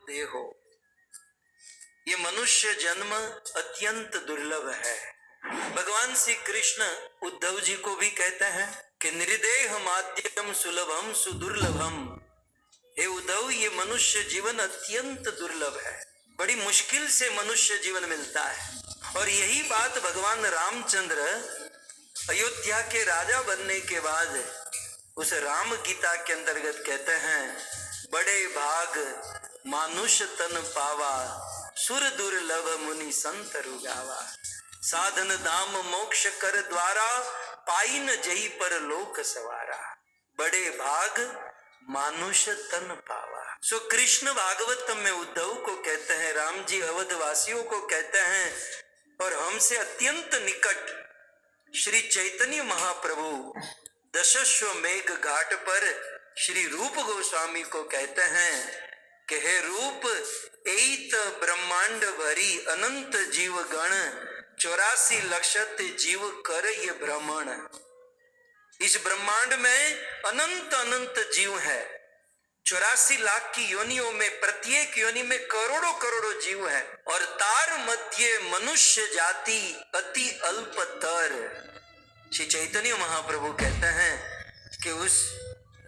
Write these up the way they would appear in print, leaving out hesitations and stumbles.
देहो। ये मनुष्य जन्म अत्यंत दुर्लभ है। भगवान श्री कृष्ण उद्धव जी को भी कहते हैं कि निर्देह माध्यम सुलभम सुदुर्लभम। हे उद्धव, ये मनुष्य जीवन अत्यंत दुर्लभ है, बड़ी मुश्किल से मनुष्य जीवन मिलता है। और यही बात भगवान रामचंद्र अयोध्या के राजा बनने के बाद उस राम गीता के अंतर्गत कहते हैं, बड़े भाग मानुष तन पावा, सुर दुर्लभ मुनि संत रुगावा। साधन दाम मोक्ष कर द्वारा, पाई न जही पर लोक सवारा। बड़े भाग मानुष तन पावा। सो कृष्ण भागवत में उद्धव को कहते हैं, राम जी अवध वासियों को कहते हैं, और हमसे अत्यंत निकट श्री चैतन्य महाप्रभु दशश्वमेघ घाट पर श्री रूप गोस्वामी को कहते हैं कि हे रूप, एत ब्रह्मांड भरी अनंत जीव गण, 84 लक्षत जीव कर ये भ्रमण। इस ब्रह्मांड में अनंत अनंत जीव है, 84 लाख की योनियों में, प्रत्येक योनि में करोड़ों करोड़ों जीव है, और तार मध्य मनुष्य जाति अति अल्पतर। श्री चैतन्य महाप्रभु कहते हैं कि उस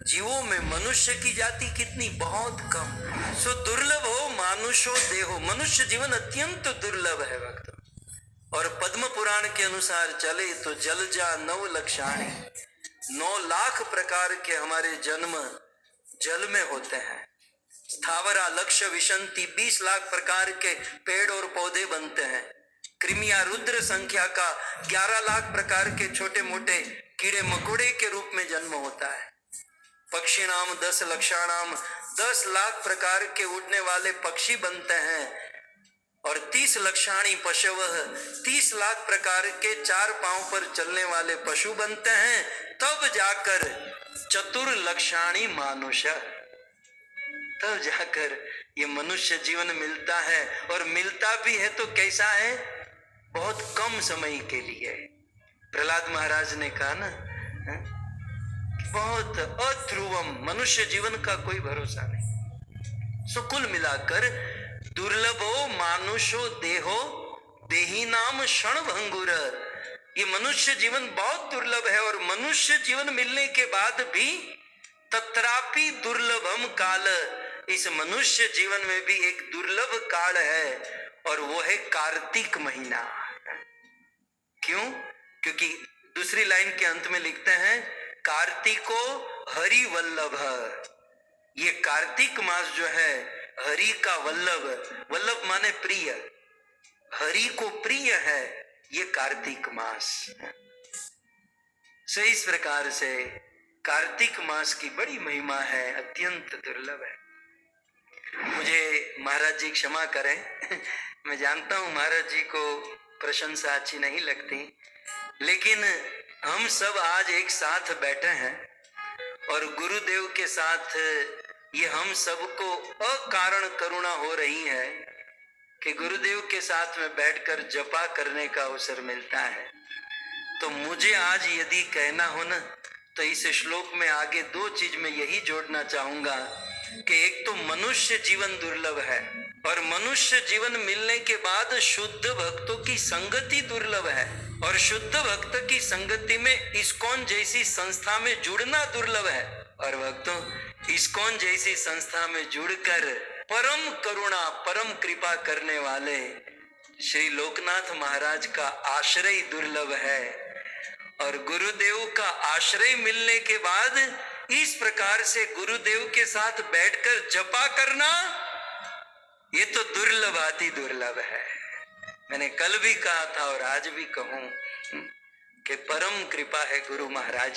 जीवों में मनुष्य की जाति कितनी, बहुत कम। सो दुर्लभ हो मानुषो देहो। मनुष्य जीवन अत्यंत दुर्लभ है भक्त। और पद्म पुराण के अनुसार चले तो जलजा 9 लक्षाणी, 9 लाख प्रकार के हमारे जन्म जल में होते हैं। स्थावरा लक्ष्य विशंति, 20 लाख प्रकार के पेड़ और पौधे बनते हैं। कृमिया रुद्र संख्या का 11 लाख प्रकार के छोटे मोटे कीड़े मकोड़े के रूप में जन्म होता है। पक्षी नाम 10 लक्षाणाम, 10 लाख प्रकार के उड़ने वाले पक्षी बनते हैं। और 30 लक्षाणी पशव, 30 लाख प्रकार के 4 पांव पर चलने वाले पशु बनते हैं। तब जाकर चतुर लक्षाणी मानुष, तब जाकर ये मनुष्य जीवन मिलता है। और मिलता भी है तो कैसा है, बहुत कम समय के लिए। प्रहलाद महाराज ने कहा ना, बहुत अध्रुवम, मनुष्य जीवन का कोई भरोसा नहीं। सो कुल मिलाकर दुर्लभो मानुषो देहो, देही नाम क्षण भंगुर। ये मनुष्य जीवन बहुत दुर्लभ है, और मनुष्य जीवन मिलने के बाद भी तत्रापि दुर्लभम काल, इस मनुष्य जीवन में भी एक दुर्लभ काल है, और वो है कार्तिक महीना। क्यों? क्योंकि दूसरी लाइन के अंत में लिखते हैं, कार्तिको हरि वल्लभ। ये कार्तिक मास जो है हरि का वल्लभ, वल्लभ माने प्रिय, हरि को प्रिय है ये कार्तिक मास। सो इस प्रकार से कार्तिक मास की बड़ी महिमा है, अत्यंत दुर्लभ है। मुझे महाराज जी क्षमा करें, मैं जानता हूं महाराज जी को प्रशंसा अच्छी नहीं लगती, लेकिन हम सब आज एक साथ बैठे हैं, और गुरुदेव के साथ ये हम सबको अकारण करुणा हो रही है कि गुरुदेव के साथ में बैठकर जपा करने का अवसर मिलता है। तो मुझे आज यदि कहना हो ना, तो इस श्लोक में आगे 2 चीज में यही जोड़ना चाहूंगा कि एक तो मनुष्य जीवन दुर्लभ है, और मनुष्य जीवन मिलने के बाद शुद्ध भक्तों की संगति दुर्लभ है, और शुद्ध भक्त की संगति में इस्कॉन जैसी संस्था में जुड़ना दुर्लभ है। और भक्तों, इस्कॉन जैसी संस्था में जुड़कर परम करुणा, परम कृपा करने वाले श्री लोकनाथ महाराज का आश्रय दुर्लभ है। और गुरुदेव का आश्रय मिलने के बाद इस प्रकार से गुरुदेव के साथ बैठकर जपा करना, ये तो दुर्लभ अति दुर्लभ है। मैंने कल भी कहा था और आज भी कहूं कि परम कृपा है गुरु महाराज